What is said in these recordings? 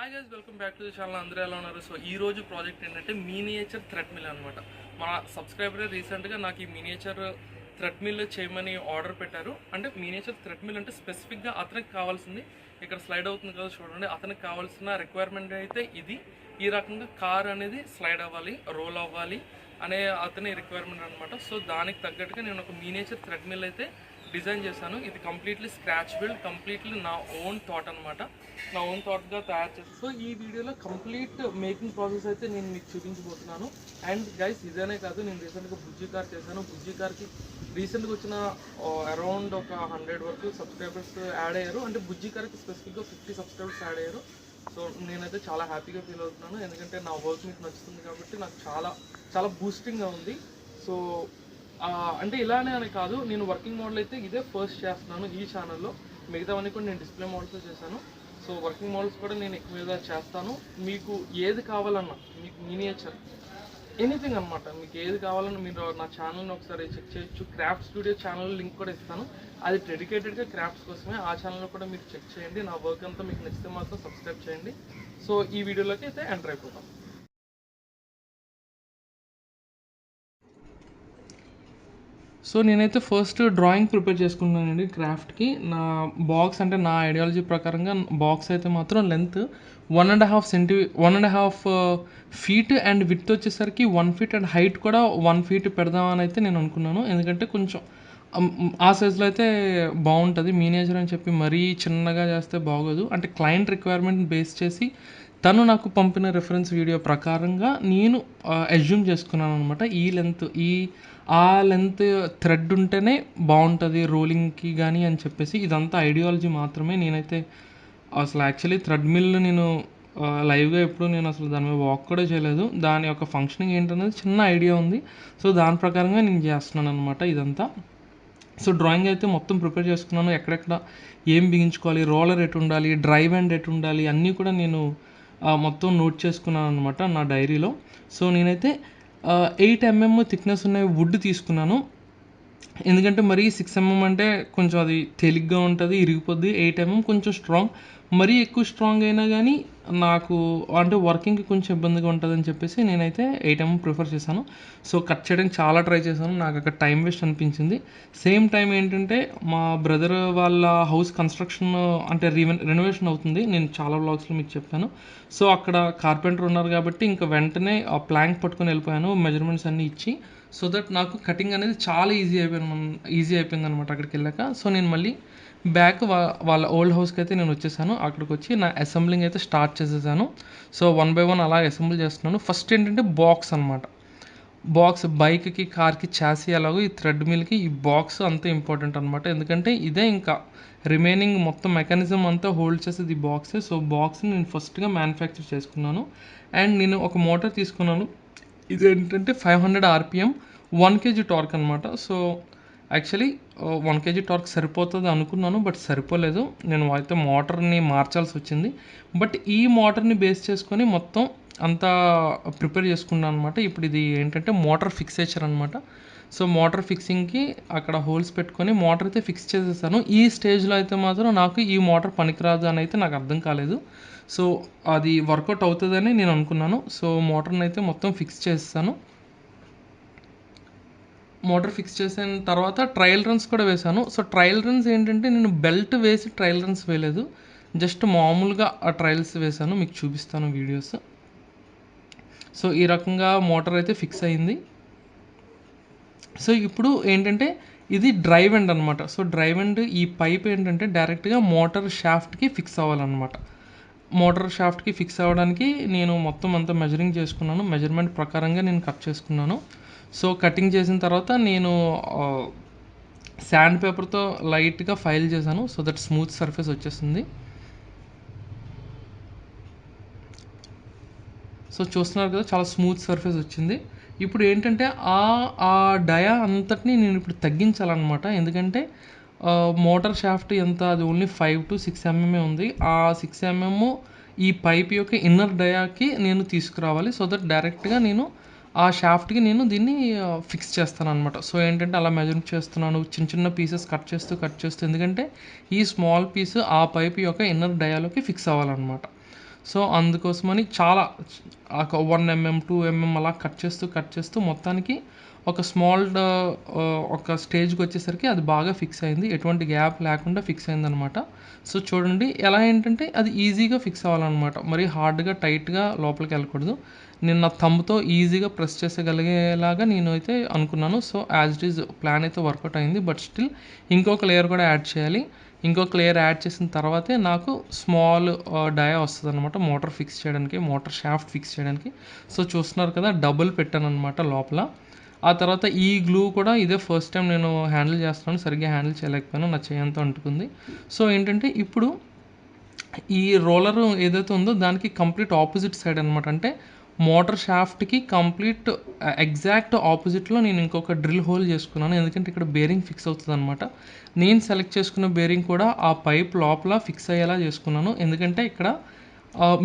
Hi guys, welcome back to the channel. అందరూ ఎలా ఉన్నారు? సో ఈ రోజు ప్రాజెక్ట్ ఏంటంటే మినియేచర్ థ్రెడ్ మిల్ అనమాట. మన సబ్స్క్రైబర్ రీసెంట్గా నాకు ఈ మినియేచర్ థ్రెడ్ మిల్ చేయమని ఆర్డర్ పెట్టారు. అంటే మినియేచర్ థ్రెడ్ మిల్ అంటే స్పెసిఫిక్గా అతనికి కావాల్సింది ఇక్కడ స్లైడ్ అవుతుంది కదా చూడండి. అతనికి కావాల్సిన రిక్వైర్మెంట్ అయితే ఇది. ఈ రకంగా కార్ అనేది స్లైడ్ అవ్వాలి, రోల్ అవ్వాలి అనే అతని రిక్వైర్మెంట్ అనమాట. సో దానికి తగ్గట్టుగా నేను ఒక మినియేచర్ థ్రెడ్ మిల్ అయితే డిజైన్ చేశాను. ఇది కంప్లీట్లీ స్క్రాచ్ బిల్డ్, కంప్లీట్లీ నా ఓన్ థాట్ అనమాట. నా ఓన్ థాట్గా తయారు చేస్తాను. సో ఈ వీడియోలో కంప్లీట్ మేకింగ్ ప్రాసెస్ అయితే నేను మీకు చూపించబోతున్నాను. అండ్ గైస్, ఇదేనే కాదు, నేను రీసెంట్గా బుజ్జి కార్ చేశాను. బుజ్జి కార్కి రీసెంట్గా వచ్చిన అరౌండ్ ఒక 100 వరకు సబ్స్క్రైబర్స్ యాడ్ అయ్యారు. అంటే బుజ్జి కార్కి స్పెసిఫిక్గా 50 సబ్స్క్రైబర్స్ యాడ్ అయ్యారు. సో నేనైతే చాలా హ్యాపీగా ఫీల్ అవుతున్నాను, ఎందుకంటే నా వర్క్ మీకు నచ్చుతుంది కాబట్టి నాకు చాలా చాలా బూస్టింగ్గా ఉంది. సో అంటే ఇలానే అని కాదు, నేను వర్కింగ్ మోడల్ అయితే ఇదే ఫస్ట్ చేస్తున్నాను ఈ ఛానల్లో. మిగతావన్నీ కూడా నేను డిస్ప్లే మోడల్స్ చేశాను. సో వర్కింగ్ మోడల్స్ కూడా నేను ఎక్కువగా చేస్తాను. మీకు ఏది కావాలన్నా, మీకు మినియేచర్ ఎనీథింగ్ అనమాట, మీకు ఏది కావాలన్నా మీరు నా ఛానల్ని ఒకసారి చెక్ చేయొచ్చు. క్రాఫ్ట్ స్టూడియో ఛానల్ లింక్ కూడా ఇస్తాను. అది డెడికేటెడ్గా క్రాఫ్ట్స్ కోసమే. ఆ ఛానల్లో కూడా మీరు చెక్ చేయండి. నా వర్క్ అంతా మీకు నచ్చితే మాత్రం సబ్స్క్రైబ్ చేయండి. సో ఈ వీడియోలోకి అయితే ఎంటర్ అయిపోతాం. సో నేనైతే ఫస్ట్ డ్రాయింగ్ ప్రిపేర్ చేసుకున్నానండి క్రాఫ్ట్కి. నా బాక్స్ అంటే నా ఐడియాలజీ ప్రకారంగా బాక్స్ అయితే మాత్రం లెంత్ 1.5 ఫీట్ అండ్ విడ్త్ వచ్చేసరికి 1 ఫీట్ అండ్ హైట్ కూడా 1 ఫీట్ పెడదామని అయితే నేను అనుకున్నాను. ఎందుకంటే కొంచెం ఆ సైజులో అయితే బాగుంటుంది. మినియేచర్ అని చెప్పి మరీ చిన్నగా చేస్తే బాగోదు. అంటే క్లయింట్ రిక్వైర్మెంట్ బేస్ చేసి తను నాకు పంపిన రెఫరెన్స్ వీడియో ప్రకారంగా నేను అజ్యూమ్ చేసుకున్నాను అనమాట. ఆ లెంత్ థ్రెడ్ ఉంటేనే బాగుంటుంది రోలింగ్కి కానీ అని చెప్పేసి. ఇదంతా ఐడియాలజీ మాత్రమే. నేనైతే అసలు యాక్చువల్లీ థ్రెడ్ మిల్ నేను లైవ్గా ఎప్పుడు నేను అసలు దాని మీద వాక్ కూడా చేయలేదు. దాని యొక్క ఫంక్షనింగ్ ఏంటనేది చిన్న ఐడియా ఉంది. సో దాని ప్రకారంగా నేను చేస్తున్నాను అనమాట ఇదంతా. సో డ్రాయింగ్ అయితే మొత్తం ప్రిపేర్ చేసుకున్నాను. ఎక్కడెక్కడ ఏం బిగించుకోవాలి, రోలర్ ఎటు ఉండాలి, డ్రైవ్ హ్యాండ్ ఎటు ఉండాలి అన్నీ కూడా నేను మొత్తం నోట్ చేసుకున్నాను అనమాట నా డైరీలో. సో నేనైతే 8 mm థిక్నెస్ ఉన్న వుడ్ తీసుకున్నాను. ఎందుకంటే మరీ 6 mm అంటే కొంచెం అది తేలిగ్గా ఉంటుంది, ఇరిగిపోద్ది. 8 mm కొంచెం స్ట్రాంగ్, మరీ ఎక్కువ స్ట్రాంగ్ అయినా కానీ నాకు అంటే వర్కింగ్కి కొంచెం ఇబ్బందిగా ఉంటుందని చెప్పేసి నేనైతే 8 mm ప్రిఫర్ చేశాను. సో కట్ చేయడానికి చాలా ట్రై చేశాను. నాకు అక్కడ టైం వేస్ట్ అనిపించింది. సేమ్ టైం ఏంటంటే మా బ్రదర్ వాళ్ళ హౌస్ కన్స్ట్రక్షన్ అంటే రెనోవేషన్ అవుతుంది. నేను చాలా వ్లాగ్స్లో మీకు చెప్పాను. సో అక్కడ కార్పెంటర్ ఉన్నారు కాబట్టి ఇంకా వెంటనే ఆ ప్లాంక్ పట్టుకొని వెళ్ళిపోయాను, మెజర్మెంట్స్ అన్నీ ఇచ్చి. సో దట్ నాకు కటింగ్ అనేది చాలా ఈజీ అయిపోయింది అనమాట అక్కడికి వెళ్ళాక. సో నేను మళ్ళీ బ్యాక్ వాళ్ళ ఓల్డ్ హౌస్కి అయితే నేను వచ్చేసాను. అక్కడికి వచ్చి నా అసెంబ్లింగ్ అయితే స్టార్ట్ చేసేసాను. సో 1 by 1 అలా అసెంబ్ల్ చేస్తున్నాను. ఫస్ట్ ఏంటంటే బాక్స్ అనమాట. బాక్స్ బైక్కి, కార్కి చాసీ ఎలాగో ఈ థ్రెడ్ మిల్కి ఈ బాక్స్ అంత ఇంపార్టెంట్ అనమాట. ఎందుకంటే ఇదే ఇంకా రిమైనింగ్ మొత్తం మెకానిజం అంతా హోల్డ్ చేసేది ఈ బాక్సే. సో బాక్స్ని నేను ఫస్ట్గా మ్యానుఫ్యాక్చర్ చేసుకున్నాను. అండ్ నేను ఒక మోటార్ తీసుకున్నాను. ఇది ఏంటంటే 500 RPM 1 kg టార్క్ అనమాట. సో యాక్చువల్లీ 1 kg టార్క్ సరిపోతుంది అనుకున్నాను, బట్ సరిపోలేదు. నేను అయితే మోటార్ని మార్చాల్సి వచ్చింది. బట్ ఈ మోటార్ని బేస్ చేసుకొని మొత్తం అంతా ప్రిపేర్ చేసుకున్నాను అనమాట. ఇప్పుడు ఇది ఏంటంటే మోటార్ ఫిక్సేచర్ అనమాట. సో మోటార్ ఫిక్సింగ్కి అక్కడ హోల్స్ పెట్టుకొని మోటార్ అయితే ఫిక్స్ చేసేసాను. ఈ స్టేజ్లో అయితే మాత్రం నాకు ఈ మోటార్ పనికిరాదు అని అయితే నాకు అర్థం కాలేదు. సో అది వర్కౌట్ అవుతుందని నేను అనుకున్నాను. సో మోటార్ని అయితే మొత్తం ఫిక్స్ చేస్తాను. మోటార్ ఫిక్స్ చేసిన తర్వాత ట్రయల్ రన్స్ కూడా వేశాను. సో ట్రయల్ రన్స్ ఏంటంటే నేను బెల్ట్ వేసి ట్రయల్ రన్స్ వేయలేదు, జస్ట్ మామూలుగా ఆ ట్రయల్స్ వేశాను. మీకు చూపిస్తాను వీడియోస్. సో ఈ రకంగా మోటార్ అయితే ఫిక్స్ అయింది. సో ఇప్పుడు ఏంటంటే ఇది డ్రైవ్ ఎండ్ అనమాట. సో డ్రైవ్ ఎండ్ ఈ పైప్ ఏంటంటే డైరెక్ట్గా మోటార్ షాఫ్ట్కి ఫిక్స్ అవ్వాలన్నమాట. మోటార్ షాఫ్ట్కి ఫిక్స్ అవ్వడానికి నేను మొత్తం అంతా మెజరింగ్ చేసుకున్నాను. మెజర్మెంట్ ప్రకారంగా నేను కట్ చేసుకున్నాను. సో కటింగ్ చేసిన తర్వాత నేను శాండ్ పేపర్తో లైట్గా ఫైల్ చేశాను. సో దట్ స్మూత్ సర్ఫేస్ వచ్చేస్తుంది. సో చూస్తున్నారు కదా, చాలా స్మూత్ సర్ఫేస్ వచ్చింది. ఇప్పుడు ఏంటంటే ఆ డయా అంతటిని నేను ఇప్పుడు తగ్గించాలన్నమాట. ఎందుకంటే మోటార్ షాఫ్ట్ ఎంత, అది ఓన్లీ 5 to 6 mm ఉంది. ఆ 6 mm ఈ పైప్ యొక్క ఇన్నర్ డయాకి నేను తీసుకురావాలి. సో దట్ డైరెక్ట్గా నేను ఆ షాఫ్ట్కి నేను దీన్ని ఫిక్స్ చేస్తాను అనమాట. సో ఏంటంటే అలా మెజర్ చేస్తున్నాను, చిన్న చిన్న పీసెస్ కట్ చేస్తూ ఎందుకంటే ఈ స్మాల్ పీస్ ఆ పైప్ యొక్క ఇన్నర్ డయాలోకి ఫిక్స్ అవ్వాలన్నమాట. సో అందుకోసమని చాలా ఒక 1 mm 2 mm అలా కట్ చేస్తూ మొత్తానికి ఒక స్మాల్ ఒక స్టేజ్కి వచ్చేసరికి అది బాగా ఫిక్స్ అయింది, ఎటువంటి గ్యాప్ లేకుండా ఫిక్స్ అయిందనమాట. సో చూడండి ఎలా ఏంటంటే అది ఈజీగా ఫిక్స్ అవ్వాలన్నమాట, మరి హార్డ్గా టైట్గా లోపలికి వెళ్ళకూడదు. నేను నా థంబ్తో ఈజీగా ప్రెస్ చేసేయగలిగేలాగా నేను అయితే అనుకున్నాను. So as it is plan అయితే వర్కౌట్ అయింది. బట్ స్టిల్ ఇంకొక లేయర్ కూడా యాడ్ చేయాలి. ఇంకొక లేయర్ యాడ్ చేసిన తర్వాతే నాకు స్మాల్ డయా వస్తుంది అనమాట మోటార్ ఫిక్స్ చేయడానికి, మోటార్ షాఫ్ట్ ఫిక్స్ చేయడానికి. సో చూస్తున్నారు కదా, డబుల్ పెట్టాను అనమాట లోపల. ఆ తర్వాత ఈ గ్లూ కూడా ఇదే ఫస్ట్ టైం నేను హ్యాండిల్ చేస్తున్నాను, సరిగ్గా హ్యాండిల్ చేయలేకపోయాను, నా చేయంతో అంటుకుంది. సో ఏంటంటే ఇప్పుడు ఈ రోలర్ ఏదైతే ఉందో దానికి కంప్లీట్ ఆపోజిట్ సైడ్ అనమాట, అంటే మోటార్ షాఫ్ట్కి కంప్లీట్ ఎగ్జాక్ట్ ఆపోజిట్లో నేను ఇంకొక డ్రిల్ హోల్ చేసుకున్నాను, ఎందుకంటే ఇక్కడ బేరింగ్ ఫిక్స్ అవుతుంది అనమాట. నేను సెలెక్ట్ చేసుకున్న బేరింగ్ కూడా ఆ పైప్ లోపల ఫిక్స్ అయ్యేలా చేసుకున్నాను, ఎందుకంటే ఇక్కడ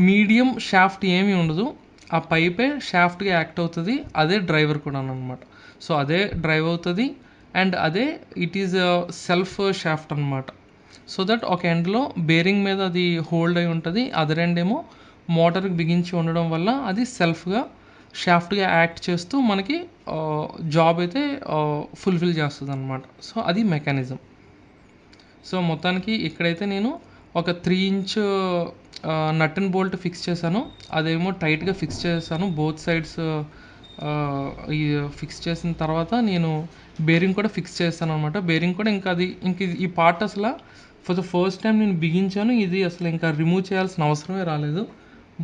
మీడియం షాఫ్ట్ ఏమీ ఉండదు, ఆ పైపే షాఫ్ట్గా యాక్ట్ అవుతుంది, అదే డ్రైవర్ కూడా అనమాట. సో అదే డ్రైవ్ అవుతుంది అండ్ అదే ఇట్ ఈజ్ సెల్ఫ్ షాఫ్ట్ అనమాట. సో దట్ ఒక ఎండ్లో బేరింగ్ మీద అది హోల్డ్ అయి ఉంటుంది, అదర్ ఎండ్ ఏమో మోటార్కి బిగించి ఉండడం వల్ల అది సెల్ఫ్గా షాఫ్ట్గా యాక్ట్ చేస్తూ మనకి జాబ్ అయితే ఫుల్ఫిల్ చేస్తుంది అనమాట. సో అది మెకానిజం. సో మొత్తానికి ఇక్కడైతే నేను ఒక 3 inch nut and bolt fix చేశాను, అదేమో టైట్గా ఫిక్స్ చేశాను బోత్ సైడ్స్. ఈ ఫిక్స్ చేసిన తర్వాత నేను బేరింగ్ కూడా ఫిక్స్ చేస్తాను అనమాట. బేరింగ్ కూడా ఇంకా ఈ పార్ట్ అసలు ఫర్ ద ఫస్ట్ టైం నేను బిగించాను, ఇది అసలు ఇంకా రిమూవ్ చేయాల్సిన అవసరమే రాలేదు.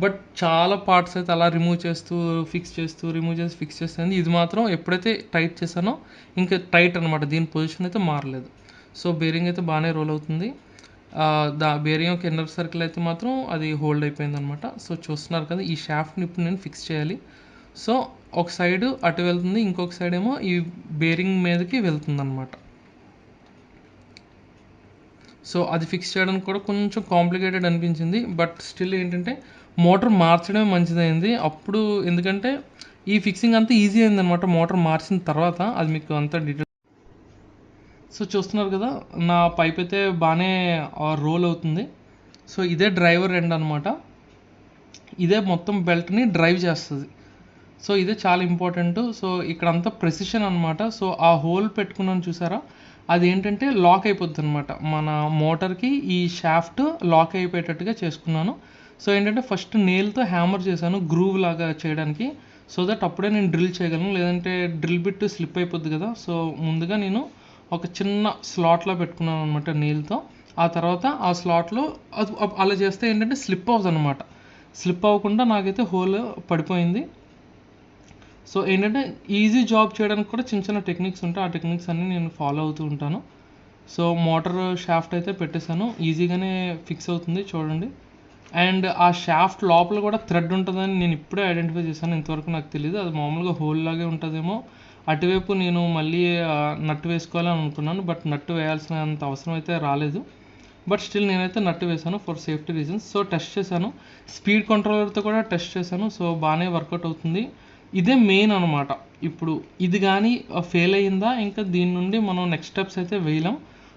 బట్ చాలా పార్ట్స్ అయితే అలా రిమూవ్ చేస్తూ ఫిక్స్ చేస్తూ రిమూవ్ చేసి ఫిక్స్ చేస్తుంది. ఇది మాత్రం ఎప్పుడైతే టైట్ చేశానో ఇంకా టైట్ అనమాట, దీని పొజిషన్ అయితే మారలేదు. సో బేరింగ్ అయితే బాగానే రోల్ అవుతుంది. బేరింగ్ యొక్క ఇన్నర్ సర్కిల్ అయితే మాత్రం అది హోల్డ్ అయిపోయింది అనమాట. సో చూస్తున్నారు కదా, ఈ షాఫ్ట్ని ఇప్పుడు నేను ఫిక్స్ చేయాలి. సో ఒక సైడ్ అటు వెళ్తుంది, ఇంకొక సైడ్ ఏమో ఈ బేరింగ్ మీదకి వెళ్తుంది అనమాట. సో అది ఫిక్స్ చేయడానికి కూడా కొంచెం కాంప్లికేటెడ్ అనిపించింది, బట్ స్టిల్ ఏంటంటే మోటార్ మార్చడమే మంచిదైంది అప్పుడు, ఎందుకంటే ఈ ఫిక్సింగ్ అంతా ఈజీ అయిందనమాట మోటార్ మార్చిన తర్వాత. అది మీకు అంతా డీటెయిల్. సో చూస్తున్నారు కదా, నా పైప్ అయితే బాగానే రోల్ అవుతుంది. సో ఇదే డ్రైవర్ ఎండ్ అనమాట, ఇదే మొత్తం బెల్ట్ని డ్రైవ్ చేస్తుంది. సో ఇదే చాలా ఇంపార్టెంట్. సో ఇక్కడ అంతా ప్రెసిషన్ అనమాట. సో ఆ హోల్ పెట్టుకున్నాను చూసారా, అది ఏంటంటే లాక్ అయిపోద్ది అనమాట, మన మోటార్కి ఈ షాఫ్ట్ లాక్ అయిపోయేటట్టుగా చేసుకున్నాను. సో ఏంటంటే ఫస్ట్ నేల్తో హ్యామర్ చేశాను గ్రూవ్ లాగా చేయడానికి, సో దట్ అప్పుడే నేను డ్రిల్ చేయగలను, లేదంటే డ్రిల్ బిట్ స్లిప్ అయిపోద్ది కదా. సో ముందుగా నేను ఒక చిన్న స్లాట్లో పెట్టుకున్నాను అనమాట నేల్తో. ఆ తర్వాత ఆ స్లాట్లో అలా చేస్తే ఏంటంటే స్లిప్ అవుతుంది అనమాట, స్లిప్ అవ్వకుండా నాకైతే హోల్ పడిపోయింది. సో ఏంటంటే ఈజీ జాబ్ చేయడానికి కూడా చిన్న చిన్న టెక్నిక్స్ ఉంటాయి, ఆ టెక్నిక్స్ అన్నీ నేను ఫాలో అవుతూ ఉంటాను. సో మోటార్ షాఫ్ట్ అయితే పెట్టేశాను, ఈజీగానే ఫిక్స్ అవుతుంది చూడండి. అండ్ ఆ షాఫ్ట్ లోపల కూడా థ్రెడ్ ఉంటుందని నేను ఇప్పుడే ఐడెంటిఫై చేశాను, ఇంతవరకు నాకు తెలియదు, అది మామూలుగా హోల్ లాగే ఉంటుందేమో. అటువైపు నేను మళ్ళీ నట్టు వేసుకోవాలని అనుకున్నాను, బట్ నట్టు వేయాల్సినంత అవసరం అయితే రాలేదు. బట్ స్టిల్ నేనైతే నట్టు వేశాను for safety reasons. So test చేశాను, స్పీడ్ కంట్రోలర్తో కూడా టెస్ట్ చేశాను, సో బాగానే వర్కౌట్ అవుతుంది. ఇదే మెయిన్ అనమాట. ఇప్పుడు ఇది కానీ ఫెయిల్ అయ్యిందా ఇంకా దీని నుండి మనం నెక్స్ట్ స్టెప్స్ అయితే వేయలేం.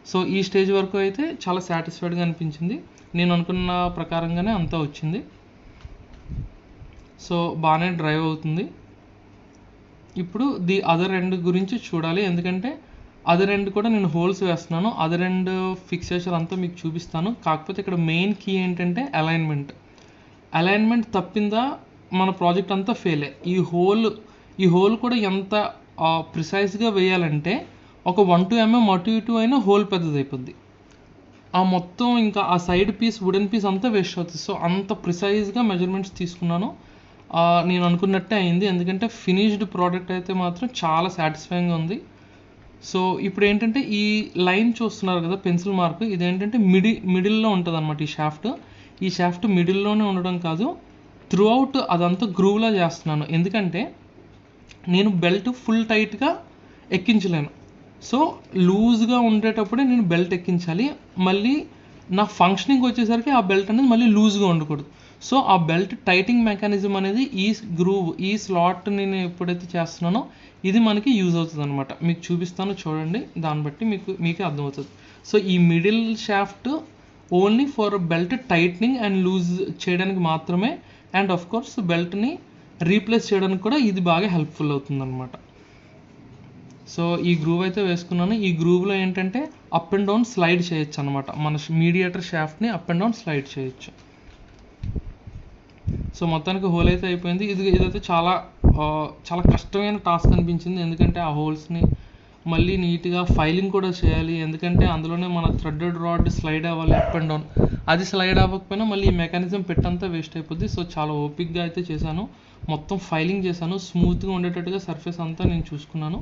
సో ఈ స్టేజ్ వరకు అయితే చాలా సాటిస్ఫైడ్గా అనిపించింది, నేను అనుకున్న ప్రకారంగానే అంతా వచ్చింది. సో బాగానే డ్రైవ్ అవుతుంది. ఇప్పుడు ది అదర్ ఎండ్ గురించి చూడాలి, ఎందుకంటే అదర్ ఎండ్ కూడా నేను హోల్స్ వేస్తున్నాను, అదర్ ఎండ్ ఫిక్సేషన్ అంతా మీకు చూపిస్తాను. కాకపోతే ఇక్కడ మెయిన్ కీ ఏంటంటే అలైన్మెంట్ తప్పిందా మన ప్రాజెక్ట్ అంతా ఫెయిలే. ఈ హోల్ కూడా ఎంత ప్రిసైజ్గా వేయాలంటే ఒక 1-2 mm అటు ఇటు అయినా హోల్ పెద్దది అయిపోద్ది, ఆ మొత్తం ఇంకా ఆ సైడ్ పీస్ వుడెన్ పీస్ అంతా వేస్ట్ అవుతుంది. సో అంత ప్రిసైజ్గా మెజర్మెంట్స్ తీసుకున్నాను, నేను అనుకున్నట్టే అయింది, ఎందుకంటే ఫినిష్డ్ ప్రోడక్ట్ అయితే మాత్రం చాలా సాటిస్ఫైయింగ్గా ఉంది. సో ఇప్పుడు ఏంటంటే ఈ లైన్ చూస్తున్నారు కదా పెన్సిల్ మార్క్, ఇదేంటంటే మిడిల్లో ఉంటుంది అనమాట. ఈ షాఫ్ట్ మిడిల్లోనే ఉండడం కాదు, త్రూ అవుట్ అదంతా గ్రూవ్లా చేస్తున్నాను, ఎందుకంటే నేను బెల్ట్ ఫుల్ టైట్గా ఎక్కించలేను. సో లూజ్గా ఉండేటప్పుడే నేను బెల్ట్ ఎక్కించాలి, మళ్ళీ నా ఫంక్షనింగ్ వచ్చేసరికి ఆ బెల్ట్ అనేది మళ్ళీ లూజ్గా ఉండకూడదు. సో ఆ బెల్ట్ టైటింగ్ మెకానిజం అనేది ఈ స్లాట్ నేను ఎప్పుడైతే చేస్తున్నానో ఇది మనకి యూజ్ అవుతుంది అనమాట. మీకు చూపిస్తాను చూడండి, దాన్ని బట్టి మీకే అర్థమవుతుంది. సో ఈ middle shaft only for belt tightening and loose చేయడానికి మాత్రమే, అండ్ ఆఫ్ కోర్స్ బెల్ట్ని రీప్లేస్ చేయడానికి కూడా ఇది బాగా హెల్ప్ఫుల్ అవుతుంది అనమాట. సో ఈ గ్రూవ్ అయితే వేసుకున్నాను. ఈ గ్రూవ్లో ఏంటంటే అప్ అండ్ డౌన్ స్లైడ్ చేయొచ్చు అనమాట. మన మీడియేటర్ షాఫ్ట్ని అప్ అండ్ డౌన్ స్లైడ్ చేయొచ్చు. సో మొత్తానికి హోల్ అయితే అయిపోయింది. ఇదైతే చాలా చాలా కష్టమైన టాస్క్ అనిపించింది, ఎందుకంటే ఆ హోల్స్ని మళ్ళీ నీట్గా ఫైలింగ్ కూడా చేయాలి, ఎందుకంటే అందులోనే మన థ్రెడెడ్ రాడ్ స్లైడ్ అవ్వాలి అప్ అండ్ డౌన్. అది స్లైడ్ అవ్వకపోయినా మళ్ళీ ఈ మెకానిజం పెట్టంతా వేస్ట్ అయిపోద్ది. సో చాలా ఓపిక్గా అయితే చేశాను, మొత్తం ఫైలింగ్ చేశాను, స్మూత్గా ఉండేటట్టుగా సర్ఫేస్ అంతా నేను చూసుకున్నాను.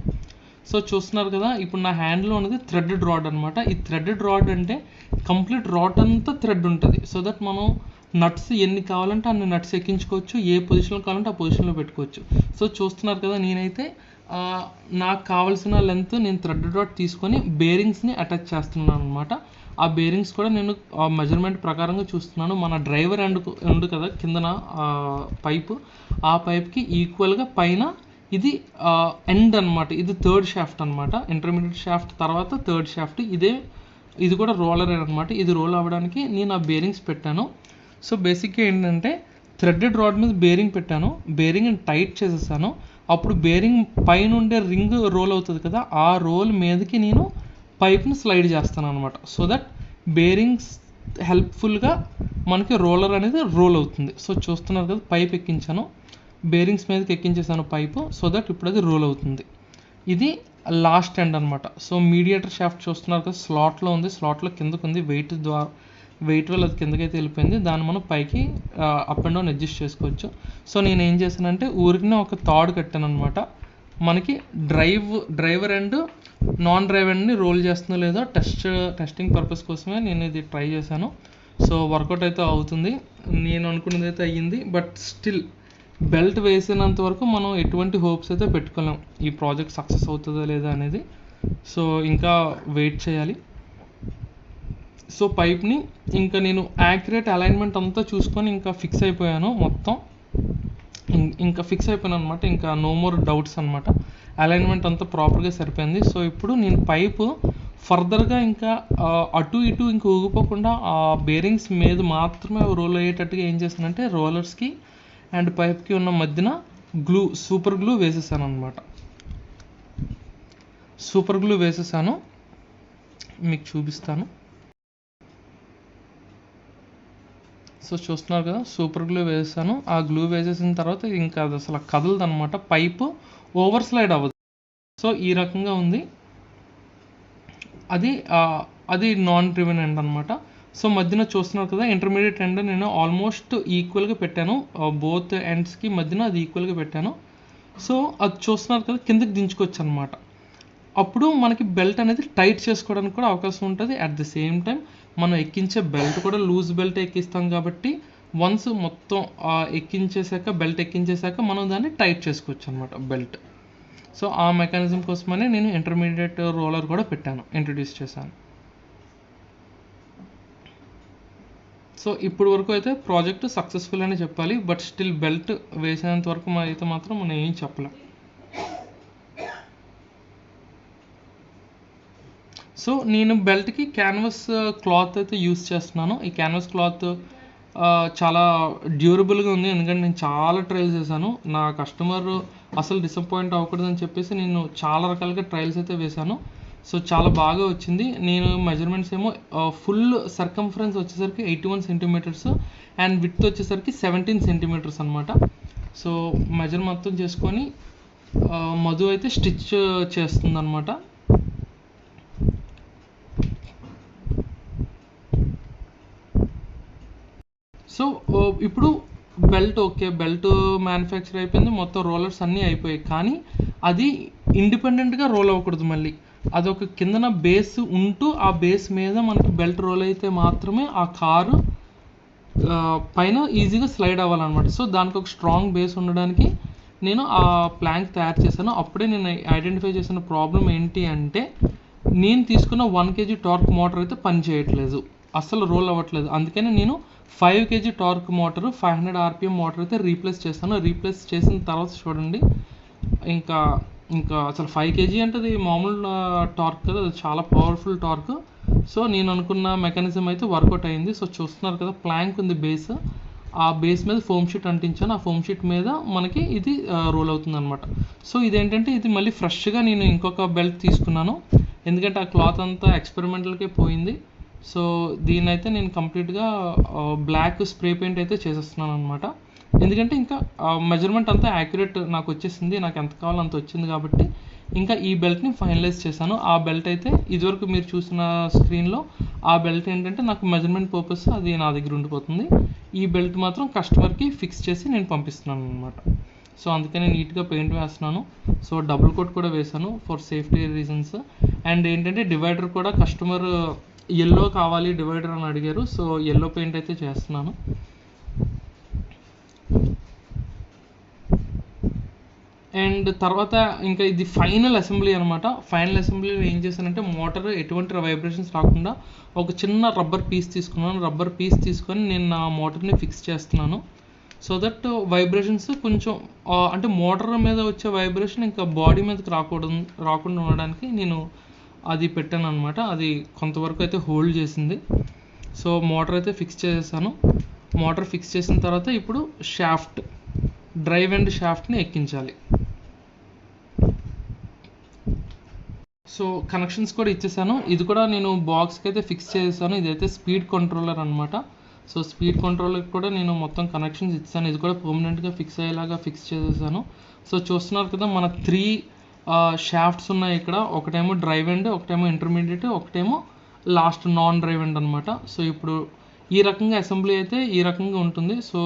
సో చూస్తున్నారు కదా, ఇప్పుడు నా హ్యాండ్లో ఉన్నది థ్రెడెడ్ రాడ్ అనమాట. ఈ థ్రెడెడ్ రాడ్ అంటే కంప్లీట్ రాడ్ అంతా థ్రెడ్ ఉంటుంది, సో దట్ మనం నట్స్ ఎన్ని కావాలంటే అన్ని నట్స్ ఎక్కించుకోవచ్చు, ఏ పొజిషన్లో కావాలంటే ఆ పొజిషన్లో పెట్టుకోవచ్చు. సో చూస్తున్నారు కదా, నేనైతే నాకు కావాల్సిన లెంత్ నేను థ్రెడెడ్ రాడ్ తీసుకొని బేరింగ్స్ని అటాచ్ చేస్తున్నాను అనమాట. ఆ బేరింగ్స్ కూడా నేను మెజర్మెంట్ ప్రకారంగా చూస్తున్నాను. మన డ్రైవర్ ఎండ్ కదా కిందన పైపు, ఆ పైప్కి ఈక్వల్గా పైన ఇది ఎండ్ అనమాట. ఇది థర్డ్ షాఫ్ట్ అనమాట, ఇంటర్మీడియట్ షాఫ్ట్ తర్వాత థర్డ్ షాఫ్ట్. ఇది కూడా రోలర్ అనమాట. ఇది రోల్ అవ్వడానికి నేను ఆ బేరింగ్స్ పెట్టాను. సో బేసిక్గా ఏంటంటే థ్రెడెడ్ రాడ్ మీద బేరింగ్ పెట్టాను, బేరింగ్ని టైట్ చేసేసాను. అప్పుడు బేరింగ్ పైన ఉండే రింగ్ రోల్ అవుతుంది కదా, ఆ రోల్ మీదకి నేను పైప్ని స్లైడ్ చేస్తాను అనమాట. సో దట్ బేరింగ్స్ హెల్ప్ఫుల్గా మనకి రోలర్ అనేది రోల్ అవుతుంది. సో చూస్తున్నారు కదా, పైప్ ఎక్కించాను, బేరింగ్స్ మీదకి ఎక్కించేసాను పైపు, సో దట్ ఇప్పుడు అది రోల్ అవుతుంది. ఇది లాస్ట్ ఎండ్ అనమాట. సో మీడియేటర్ షాఫ్ట్ చూస్తున్నారు కదా, స్లాట్లో ఉంది, స్లాట్లో కిందకు ఉంది, వెయిట్ వల్ల అది కిందకైతే వెళ్ళిపోయింది. దాన్ని మనం పైకి అప్ అండ్ డౌన్ అడ్జస్ట్ చేసుకోవచ్చు. సో నేను ఏం చేశానంటే ఊరికినే ఒక తాడు కట్టాను అనమాట. మనకి డ్రైవర్ అండ్ నాన్ డ్రైవర్ ఎండ్ని రోల్ చేస్తుందో లేదో టెస్టింగ్ పర్పస్ కోసమే నేను ఇది ట్రై చేశాను. సో వర్కౌట్ అయితే అవుతుంది, నేను అనుకున్నది అయితే అయ్యింది. బట్ స్టిల్ బెల్ట్ వేసినంత వరకు మనం ఎటువంటి హోప్స్ అయితే పెట్టుకోలేం ఈ ప్రాజెక్ట్ సక్సెస్ అవుతుందా లేదా అనేది. సో ఇంకా వెయిట్ చేయాలి. సో పైప్ని ఇంకా నేను యాక్యురేట్ అలైన్మెంట్ అంతా చూసుకొని ఇంకా ఫిక్స్ అయిపోయాను, మొత్తం ఇంకా ఫిక్స్ అయిపోయాను అనమాట. ఇంకా నో మోర్ డౌట్స్ అనమాట, అలైన్మెంట్ అంతా ప్రాపర్గా సరిపోయింది. సో ఇప్పుడు నేను పైపు ఫర్దర్గా ఇంకా అటు ఇటు ఇంకా ఊగిపోకుండా ఆ బేరింగ్స్ మీద మాత్రమే రోల్ అయ్యేటట్టుగా ఏం చేశానంటే రోలర్స్కి అండ్ పైప్కి ఉన్న మధ్యన సూపర్ గ్లూ వేసేసాను అనమాట. సూపర్ గ్లూ వేసేసాను, మీకు చూపిస్తాను. సో చూస్తున్నారు కదా, సూపర్ గ్లూ వేసాను. ఆ గ్లూ వేసేసిన తర్వాత ఇంకా అది అసలు కదలదు అనమాట, పైపు ఓవర్ స్లైడ్ అవ్వదు. సో ఈ రకంగా ఉంది. అది నాన్ డ్రివెన్ ఎండ్ అనమాట. సో మధ్యన చూస్తున్నారు కదా, ఇంటర్మీడియట్ ఎండ్ నేను ఆల్మోస్ట్ ఈక్వల్గా పెట్టాను, బోత్ ఎండ్స్కి మధ్యన అది ఈక్వల్గా పెట్టాను. సో అది చూస్తున్నారు కదా, కిందకి దించుకోవచ్చు అనమాట. అప్పుడు మనకి బెల్ట్ అనేది టైట్ చేసుకోవడానికి కూడా అవకాశం ఉంటుంది. అట్ ది సేమ్ టైం మనం ఎక్కించే బెల్ట్ కూడా లూజ్ బెల్ట్ ఎక్కిస్తాం కాబట్టి వన్స్ మొత్తం బెల్ట్ ఎక్కించేసాక మనం దాన్ని టైట్ చేసుకోవచ్చు అనమాట బెల్ట్. సో ఆ మెకానిజం కోసమనే నేను ఇంటర్మీడియట్ రోలర్ కూడా ఇంట్రడ్యూస్ చేశాను. సో ఇప్పుడు వరకు అయితే ప్రాజెక్ట్ సక్సెస్ఫుల్ అని చెప్పాలి, బట్ స్టిల్ బెల్ట్ వేసేంత వరకు అయితే మాత్రం మనం ఏం చెప్పలేం. సో నేను బెల్ట్కి క్యాన్వాస్ క్లాత్ అయితే యూస్ చేస్తున్నాను. ఈ క్యాన్వాస్ క్లాత్ చాలా డ్యూరబుల్గా ఉంది, ఎందుకంటే నేను చాలా ట్రయల్స్ చేశాను. నా కస్టమర్ అసలు డిసప్పాయింట్ అవ్వకూడదని చెప్పేసి నేను చాలా రకాలుగా ట్రయల్స్ అయితే వేశాను. సో చాలా బాగా వచ్చింది. నేను మెజర్మెంట్స్ ఏమో ఫుల్ సర్కంఫరెన్స్ వచ్చేసరికి 81 సెంటీమీటర్స్ అండ్ విడ్త్ వచ్చేసరికి 17 సెంటీమీటర్స్ అనమాట. సో మెజర్ మొత్తం చేసుకొని మధు అయితే స్టిచ్ చేస్తుంది అనమాట. సో ఇప్పుడు బెల్ట్ మ్యానుఫ్యాక్చర్ అయిపోయింది, మొత్తం రోలర్స్ అన్నీ అయిపోయాయి. కానీ అది ఇండిపెండెంట్గా రోల్ అవ్వకూడదు, మళ్ళీ అదొక కిందన బేస్ ఉంటూ ఆ బేస్ మీద మనకి బెల్ట్ రోల్ అయితే మాత్రమే ఆ కారు పైన ఈజీగా స్లైడ్ అవ్వాలన్నమాట. సో దానికి ఒక స్ట్రాంగ్ బేస్ ఉండడానికి నేను ఆ ప్లాంక్ తయారు చేశాను. అప్పుడే నేను ఐడెంటిఫై చేసిన ప్రాబ్లం ఏంటి అంటే నేను తీసుకున్న 1 kg టార్క్ మోటార్ అయితే పని చేయట్లేదు, అస్సలు రోల్ అవ్వట్లేదు. అందుకని నేను 5 kg torque motor 500 RPM motor అయితే రీప్లేస్ చేస్తాను. రీప్లేస్ చేసిన తర్వాత చూడండి ఇంకా ఇంకా అసలు 5 kg అంటే అది మామూలు టార్క్ కదా, అది చాలా పవర్ఫుల్ టార్క్. సో నేను అనుకున్న మెకానిజం అయితే వర్కౌట్ అయింది. సో చూస్తున్నారు కదా, ప్లాంక్ ఉంది బేస్, ఆ బేస్ మీద ఫోమ్ షీట్ అంటించాను. ఆ ఫోమ్ షీట్ మీద మనకి ఇది రోల్ అవుతుంది అనమాట. సో ఇదేంటంటే ఇది మళ్ళీ ఫ్రెష్గా నేను ఇంకొక బెల్ట్ తీసుకున్నాను, ఎందుకంటే ఆ క్లాత్ అంతా ఎక్స్పెరిమెంటల్కే పోయింది. సో దీన్నైతే నేను కంప్లీట్గా బ్లాక్ స్ప్రే పెయింట్ అయితే చేసేస్తున్నాను అనమాట. ఎందుకంటే ఇంకా మెజర్మెంట్ అంతా యాక్యురేట్ నాకు వచ్చేసింది, నాకు ఎంత కావాలో అంత వచ్చింది కాబట్టి ఇంకా ఈ బెల్ట్ని ఫైనలైజ్ చేశాను. ఆ బెల్ట్ అయితే ఇదివరకు మీరు చూసిన స్క్రీన్లో ఆ బెల్ట్ ఏంటంటే నాకు మెజర్మెంట్ పర్పస్ అది నా దగ్గర ఉండిపోతుంది. ఈ బెల్ట్ మాత్రం కస్టమర్కి ఫిక్స్ చేసి నేను పంపిస్తున్నాను అనమాట. సో అందుకని నీట్గా పెయింట్ వేస్తున్నాను. సో డబుల్ కోట్ కూడా వేసాను ఫర్ సేఫ్టీ రీజన్స్. అండ్ ఏంటంటే డివైడర్ కూడా కస్టమర్ ఎల్లో కావాలి డివైడర్ అని అడిగారు. సో ఎల్లో పెయింట్ అయితే చేస్తున్నాను. అండ్ తర్వాత ఇంకా ఇది ఫైనల్ అసెంబ్లీ అనమాట. ఫైనల్ అసెంబ్లీలో ఏం చేశానంటే మోటార్ ఎటువంటి వైబ్రేషన్స్ రాకుండా ఒక చిన్న రబ్బర్ పీస్ తీసుకున్నాను. రబ్బర్ పీస్ తీసుకొని నేను నా మోటార్ని ఫిక్స్ చేస్తున్నాను. సో దట్ వైబ్రేషన్స్ కొంచెం అంటే మోటార్ మీద వచ్చే వైబ్రేషన్ ఇంకా బాడీ మీదకి రాకుండా ఉండడానికి నేను అది పెట్టాను అనమాట. అది కొంతవరకు అయితే హోల్డ్ చేసింది. సో మోటార్ అయితే ఫిక్స్ చేసేసాను. మోటార్ ఫిక్స్ చేసిన తర్వాత ఇప్పుడు షాఫ్ట్, డ్రైవ్ అండ్ షాఫ్ట్ని ఎక్కించాలి. సో కనెక్షన్స్ కూడా ఇచ్చేసాను. ఇది కూడా నేను బాక్స్కి అయితే ఫిక్స్ చేసేసాను. ఇదైతే స్పీడ్ కంట్రోలర్ అనమాట. సో స్పీడ్ కంట్రోలర్కి కూడా నేను మొత్తం కనెక్షన్స్ ఇచ్చాను. ఇది కూడా పర్మనెంట్గా ఫిక్స్ అయ్యేలాగా ఫిక్స్ చేసేసాను. సో చూస్తున్నారు కదా, మన 3 షాఫ్ట్స్ ఉన్నాయి ఇక్కడ. ఒకటేమో డ్రైవ్ అండ్, ఒకటేమో ఇంటర్మీడియట్, ఒకటేమో లాస్ట్ నాన్ డ్రైవ్ అండ్ అనమాట. సో ఇప్పుడు ఈ రకంగా అసెంబ్లీ అయితే ఈ రకంగా ఉంటుంది. సో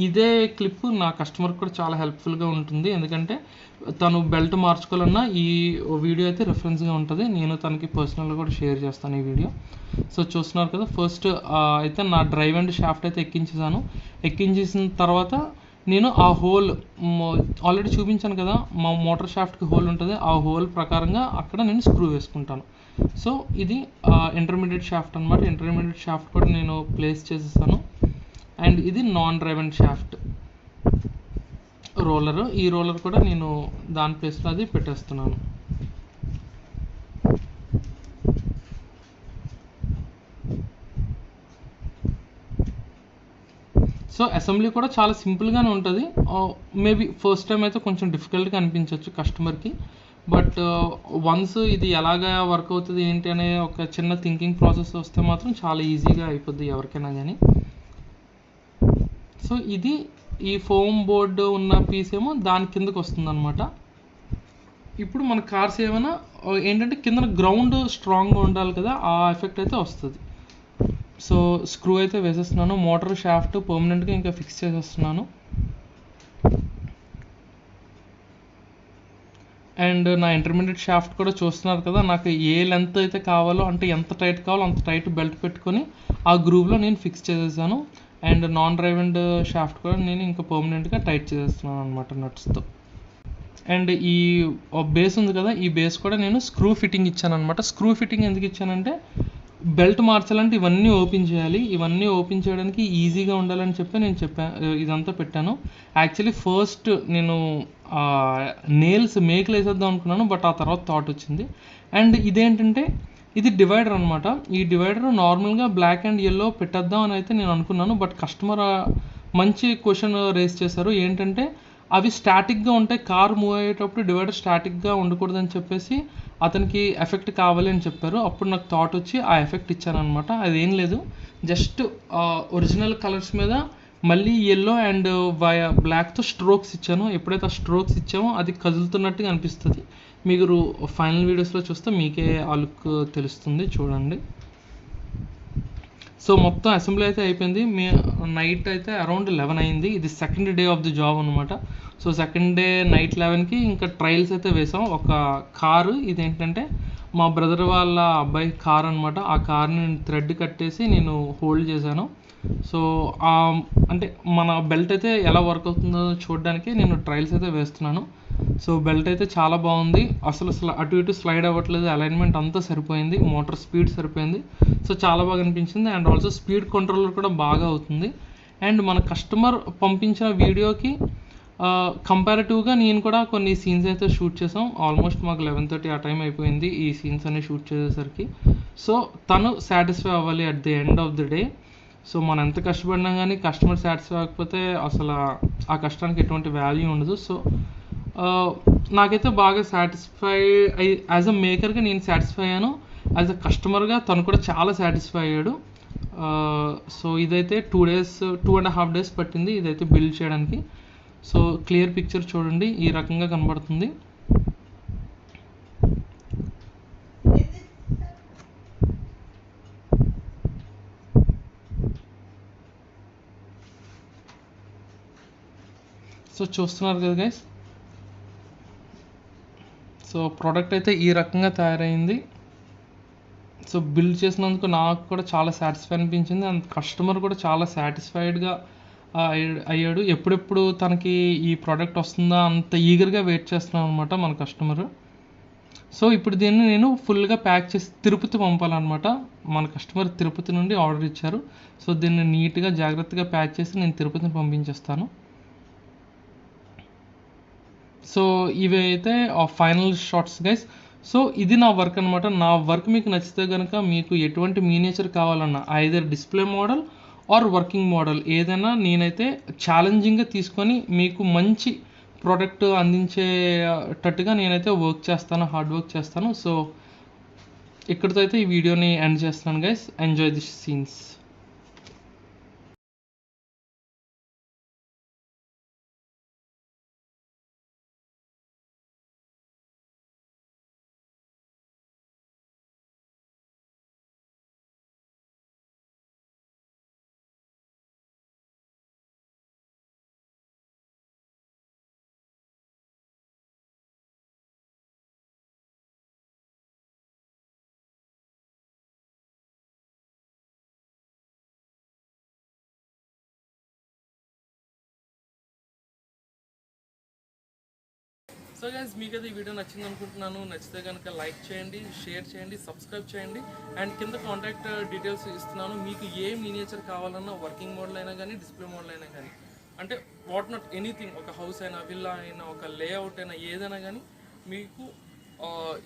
ఇదే క్లిప్ నా కస్టమర్కి కూడా చాలా హెల్ప్ఫుల్గా ఉంటుంది, ఎందుకంటే తను బెల్ట్ మార్చుకోవాలన్నా ఈ వీడియో అయితే రెఫరెన్స్గా ఉంటుంది. నేను తనకి పర్సనల్గా కూడా షేర్ చేస్తాను ఈ వీడియో. సో చూస్తున్నారు కదా, ఫస్ట్ అయితే నా డ్రైవ్ అండ్ షాఫ్ట్ అయితే ఎక్కించేసాను. ఎక్కించేసిన తర్వాత నేను ఆ హోల్ ఆల్రెడీ చూపించాను కదా, మా మోటార్ షాఫ్ట్కి హోల్ ఉంటుంది, ఆ హోల్ ప్రకారంగా అక్కడ నేను స్క్రూ వేసుకుంటాను. సో ఇది ఇంటర్మీడియట్ షాఫ్ట్ అనమాట. ఇంటర్మీడియట్ షాఫ్ట్ కూడా నేను ప్లేస్ చేసేసాను. అండ్ ఇది non drive and shaft roller. ఈ రోలర్ కూడా నేను దాని ప్లేస్లో అది పెట్టేస్తున్నాను. సో అసెంబ్లీ కూడా చాలా సింపుల్గానే ఉంటుంది. మేబీ ఫస్ట్ టైం అయితే కొంచెం డిఫికల్ట్గా అనిపించవచ్చు కస్టమర్కి, బట్ వన్స్ ఇది ఎలాగా వర్క్ అవుతుంది ఏంటి అనే ఒక చిన్న థింకింగ్ ప్రాసెస్ వస్తే మాత్రం చాలా ఈజీగా అయిపోద్ది ఎవరికైనా కానీ. సో ఇది ఈ ఫోమ్ బోర్డు ఉన్న పీస్ ఏమో దాని కిందకు వస్తుంది అనమాట. ఇప్పుడు మన కార్స్ ఏమైనా ఏంటంటే కింద గ్రౌండ్ స్ట్రాంగ్గా ఉండాలి కదా, ఆ ఎఫెక్ట్ అయితే వస్తుంది. సో స్క్రూ అయితే వేసేస్తున్నాను. మోటార్ షాఫ్ట్ పర్మనెంట్గా ఇంకా ఫిక్స్ చేసేస్తున్నాను. అండ్ నా ఇంటర్మీడియట్ షాఫ్ట్ కూడా చూస్తున్నారు కదా, నాకు ఏ లెంత్ అయితే కావాలో, అంటే ఎంత టైట్ కావాలో అంత టైట్ బెల్ట్ పెట్టుకొని ఆ గ్రూవ్లో నేను ఫిక్స్ చేసేసాను. And non drive and shaft కూడా నేను ఇంకా పర్మనెంట్గా టైట్ చేసేస్తున్నాను అనమాట నట్స్తో. అండ్ ఈ బేస్ ఉంది కదా, ఈ బేస్ కూడా నేను స్క్రూ ఫిట్టింగ్ ఇచ్చాను అనమాట. స్క్రూ ఫిట్టింగ్ ఎందుకు ఇచ్చానంటే బెల్ట్ మార్చాలంటే ఇవన్నీ ఓపెన్ చేయాలి. ఇవన్నీ ఓపెన్ చేయడానికి ఈజీగా ఉండాలని చెప్పి నేను ఇదంతా పెట్టాను. యాక్చువల్లీ ఫస్ట్ నేను నేల్స్ మేకులు వేసేద్దాం అనుకున్నాను, బట్ ఆ తర్వాత థాట్ వచ్చింది. అండ్ ఇదేంటంటే ఇది డివైడర్ అనమాట. ఈ డివైడర్ నార్మల్గా బ్లాక్ అండ్ ఎల్లో పెట్టేద్దాం అని అయితే నేను అనుకున్నాను, బట్ కస్టమర్ మంచి క్వశ్చన్ రేస్ చేశారు. ఏంటంటే అవి స్టాటిక్గా ఉంటాయి, కార్ మూవ్ అయ్యేటప్పుడు డివైడర్ స్టాటిక్గా ఉండకూడదని చెప్పేసి అతనికి ఎఫెక్ట్ కావాలి అని చెప్పారు. అప్పుడు నాకు థాట్ వచ్చి ఆ ఎఫెక్ట్ ఇచ్చాను అనమాట. అదేం లేదు, జస్ట్ ఒరిజినల్ కలర్స్ మీద మళ్ళీ ఎల్లో అండ్ బ్లాక్తో స్ట్రోక్స్ ఇచ్చాను. ఎప్పుడైతే ఆ స్ట్రోక్స్ ఇచ్చామో అది కదులుతున్నట్టుగా అనిపిస్తుంది. మీరు ఫైనల్ వీడియోస్లో చూస్తే మీకే ఆ లుక్ తెలుస్తుంది, చూడండి. సో మొత్తం అసెంబ్లీ అయితే అయిపోయింది. నైట్ అయితే అరౌండ్ 11 అయింది. ఇది second day of the job అనమాట. సో సెకండ్ డే నైట్ 11కి ఇంకా ట్రయల్స్ అయితే వేసాం. ఒక కారు, ఇదేంటంటే మా బ్రదర్ వాళ్ళ అబ్బాయి కార్ అనమాట. ఆ కార్ని నేను థ్రెడ్ కట్టేసి నేను హోల్డ్ చేశాను. సో అంటే మన బెల్ట్ అయితే ఎలా వర్క్ అవుతుందో చూడడానికి నేను ట్రయల్స్ అయితే వేస్తున్నాను. సో బెల్ట్ అయితే చాలా బాగుంది, అసలు అటు ఇటు స్లైడ్ అవ్వట్లేదు, అలైన్మెంట్ అంతా సరిపోయింది, మోటార్ స్పీడ్ సరిపోయింది. సో చాలా బాగా అనిపించింది. అండ్ ఆల్సో స్పీడ్ కంట్రోలర్ కూడా బాగా అవుతుంది. అండ్ మన కస్టమర్ పంపించిన వీడియోకి కంపారిటివ్గా నేను కూడా కొన్ని సీన్స్ అయితే షూట్ చేసాం. ఆల్మోస్ట్ మాకు 11:30 ఆ టైం అయిపోయింది ఈ సీన్స్ అన్ని షూట్ చేసేసరికి. సో తను సాటిస్ఫై అవ్వాలి at the end of the day. So మనం ఎంత కష్టపడినా కానీ కస్టమర్ సాటిస్ఫై అవ్వకపోతే అసలు ఆ కష్టానికి ఎటువంటి వాల్యూ ఉండదు. సో నాకైతే బాగా సాటిస్ఫై యాజ్ అ మేకర్గా నేను సాటిస్ఫై అయ్యాను. యాజ్ అ కస్టమర్గా తను కూడా చాలా సాటిస్ఫై అయ్యాడు. సో ఇదైతే 2.5 days పట్టింది ఇదైతే బిల్డ్ చేయడానికి. సో క్లియర్ పిక్చర్ చూడండి, ఈ రకంగా కనబడుతుంది. సో చూస్తున్నారు కదా గైస్. సో ప్రోడక్ట్ అయితే ఈ రకంగా తయారైంది. సో బిల్డ్ చేసినందుకు నాకు కూడా చాలా సాటిస్ఫై అనిపించింది. అండ్ కస్టమర్ కూడా చాలా సాటిస్ఫైడ్గా అయ్యాడు. ఎప్పుడెప్పుడు తనకి ఈ ప్రోడక్ట్ వస్తుందా అంత ఈగర్గా వెయిట్ చేస్తున్నాను అనమాట మన కస్టమర్. సో ఇప్పుడు దీన్ని నేను ఫుల్గా ప్యాక్ చేసి తిరుపతి పంపాలన్నమాట. మన కస్టమర్ తిరుపతి నుండి ఆర్డర్ ఇచ్చారు. సో దీన్ని నీట్గా జాగ్రత్తగా ప్యాక్ చేసి నేను తిరుపతిని పంపించేస్తాను. సో ఇవి అయితే ఫైనల్ షాట్స్ గైస్. సో ఇది నా వర్క్ అనమాట. నా వర్క్ మీకు నచ్చితే కనుక మీకు ఎటువంటి మినియేచర్ కావాలన్నా either display model or working model ఏదైనా నేనైతే ఛాలెంజింగ్గా తీసుకొని మీకు మంచి ప్రోడక్ట్ అందించేటట్టుగా నేనైతే వర్క్ చేస్తాను, హార్డ్ వర్క్ చేస్తాను. సో ఇక్కడితో అయితే ఈ వీడియోని ఎండ్ చేస్తున్నాను guys. Enjoy this scenes. So guys మీకైతే ఈ వీడియో నచ్చింది అనుకుంటున్నాను. నచ్చితే కనుక లైక్ చేయండి, షేర్ చేయండి, సబ్స్క్రైబ్ చేయండి. అండ్ కింద కాంటాక్ట్ డీటెయిల్స్ ఇస్తున్నాను. మీకు ఏ మినియేచర్ కావాలన్నా వర్కింగ్ మోడల్ అయినా కానీ డిస్ప్లే మోడల్ అయినా కానీ అంటే వాట్ నాట్ ఎనీథింగ్, ఒక హౌస్ అయినా విల్లా అయినా ఒక లేఅవుట్ అయినా ఏదైనా కానీ మీకు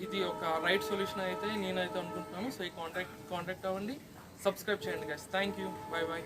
ఇది ఒక రైట్ సొల్యూషన్ అయితే నేనైతే అనుకుంటున్నాను. సో ఈ కాంటాక్ట్ అవ్వండి, సబ్స్క్రైబ్ చేయండి guys. Thank you, bye bye.